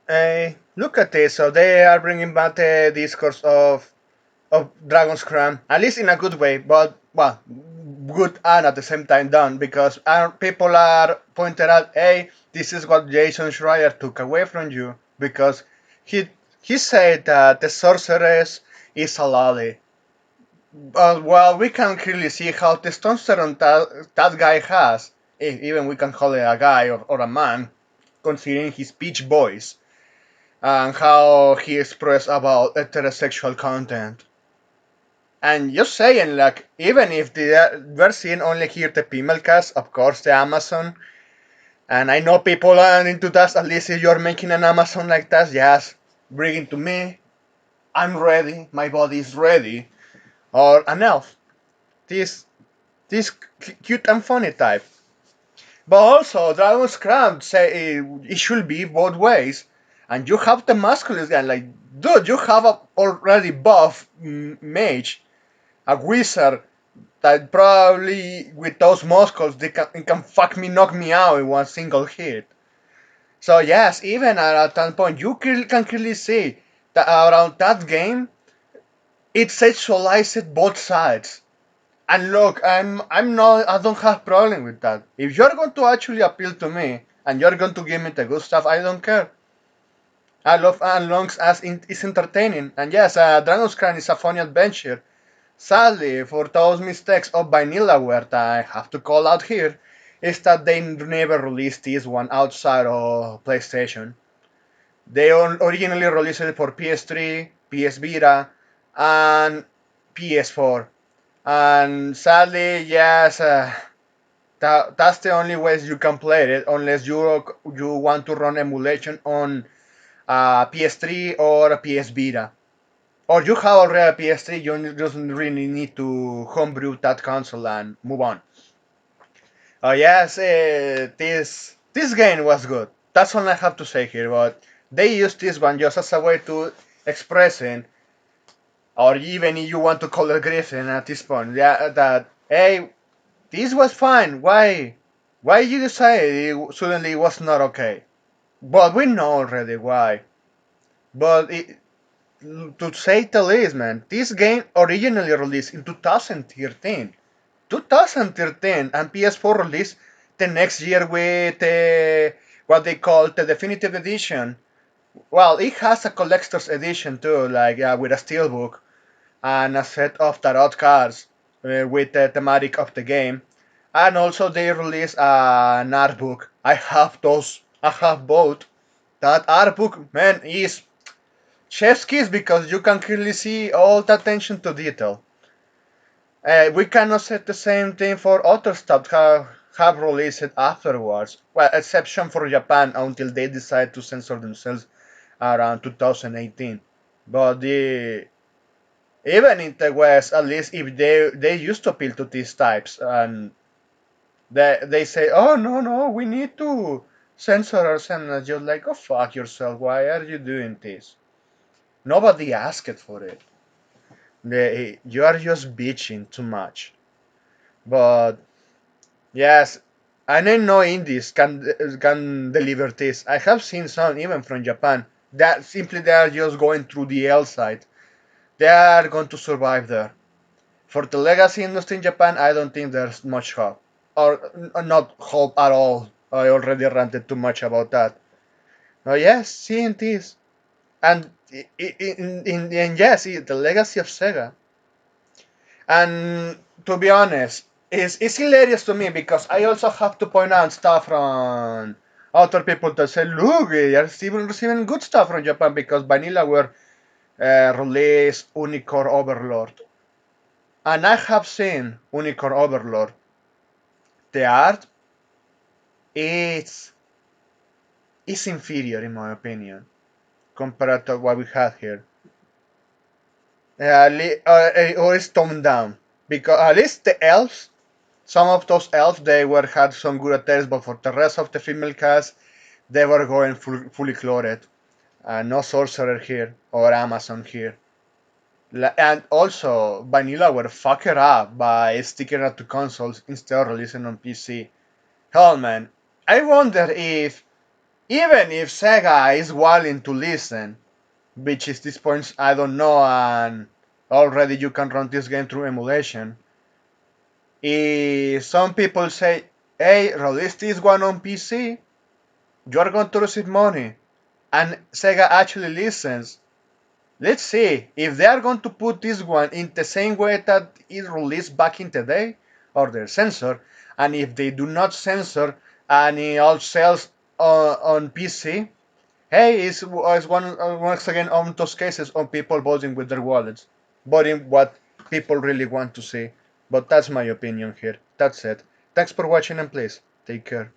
Look at this. So they are bringing back the discourse of Dragon's Crown, at least in a good way, but well, good and at the same time done because people are pointed out, hey, this is what Jason Schreier took away from you because he he said that the sorceress is a lolly. Well, we can clearly see how testosterone that guy has, if even we can call it a guy or a man, considering his pitch voice and how he expressed about heterosexual content. And just saying, like, even if we're seeing only here the female cast, of course, the Amazon, and I know people are into that, at least if you're making an Amazon like that, yes, bring it to me. I'm ready, my body is ready. Or an elf. This, this cute and funny type. But also, Dragon's Crown say it should be both ways. And you have the masculine guy, like, dude, you have a already buff mage, a wizard that probably with those muscles they can fuck me, knock me out in one single hit. So yes, even at that point, you can clearly see that around that game, it sexualized both sides. And look, I don't have problem with that. If you're going to actually appeal to me and you're going to give me the good stuff, I don't care. I love as long as it's entertaining. And yes, Dragon's Crown is a funny adventure. Sadly, for those mistakes of Vanillaware that I have to call out here, is that they never released this one outside of PlayStation. They originally released it for PS3, PS Vita, and PS4. And sadly, yes, that's the only ways you can play it unless you want to run emulation on PS3 or a PS Vita. Or you have already a PS3, you just really need to homebrew that console and move on. Oh yes, this game was good. That's all I have to say here. But they used this one just as a way to expressing, or even if you want to call it Griffin at this point, yeah, that hey, this was fine. Why you decided suddenly it was not okay? But we know already why. But to say the least, man, this game originally released in 2013. 2013, and PS4 released the next year with what they call the Definitive Edition. Well, it has a collector's edition too, like with a steelbook and a set of tarot cards with the thematic of the game. And also they released an art book. I have those. I have both. That art book, man, is chef's kiss because you can clearly see all the attention to detail. We cannot say the same thing for other stuff have released afterwards. Well, exception for Japan until they decide to censor themselves around 2018. But even in the West, at least if they used to appeal to these types, and they say, oh no, we need to censor ourselves, and you're like, oh fuck yourself, why are you doing this? Nobody asked for it. You are just bitching too much. But yes, and I know indies can deliver this. I have seen some even from Japan that simply they are just going through the L side. They are going to survive there. For the legacy industry in Japan, I don't think there's much hope, or not hope at all. I already ranted too much about that. Oh yes, seeing this, and in yes, the legacy of Sega. And to be honest, it's hilarious to me because I also have to point out stuff from other people that say, look, they are still receiving good stuff from Japan because Vanillaware released Unicorn Overlord. And I have seen Unicorn Overlord. The art is is inferior in my opinion compared to what we have here. Or it's toned down because at least the elves, some of those elves, they were had some good attacks, but for the rest of the female cast, they were going fully clothed. No sorcerer here or Amazon here. And also, Vanilla were fucked up by sticking it to consoles instead of releasing on PC. Hell, man, I wonder even if Sega is willing to listen, which is this point I don't know, and already you can run this game through emulation. If some people say, hey, release this one on PC, you're going to receive money, and Sega actually listens. Let's see if they are going to put this one in the same way that it released back in the day, or they censor, and if they do not censor and it all sells on PC, hey, it's once again on those cases on people voting with their wallets, voting what people really want to see. But that's my opinion here. That's it. Thanks for watching and please take care.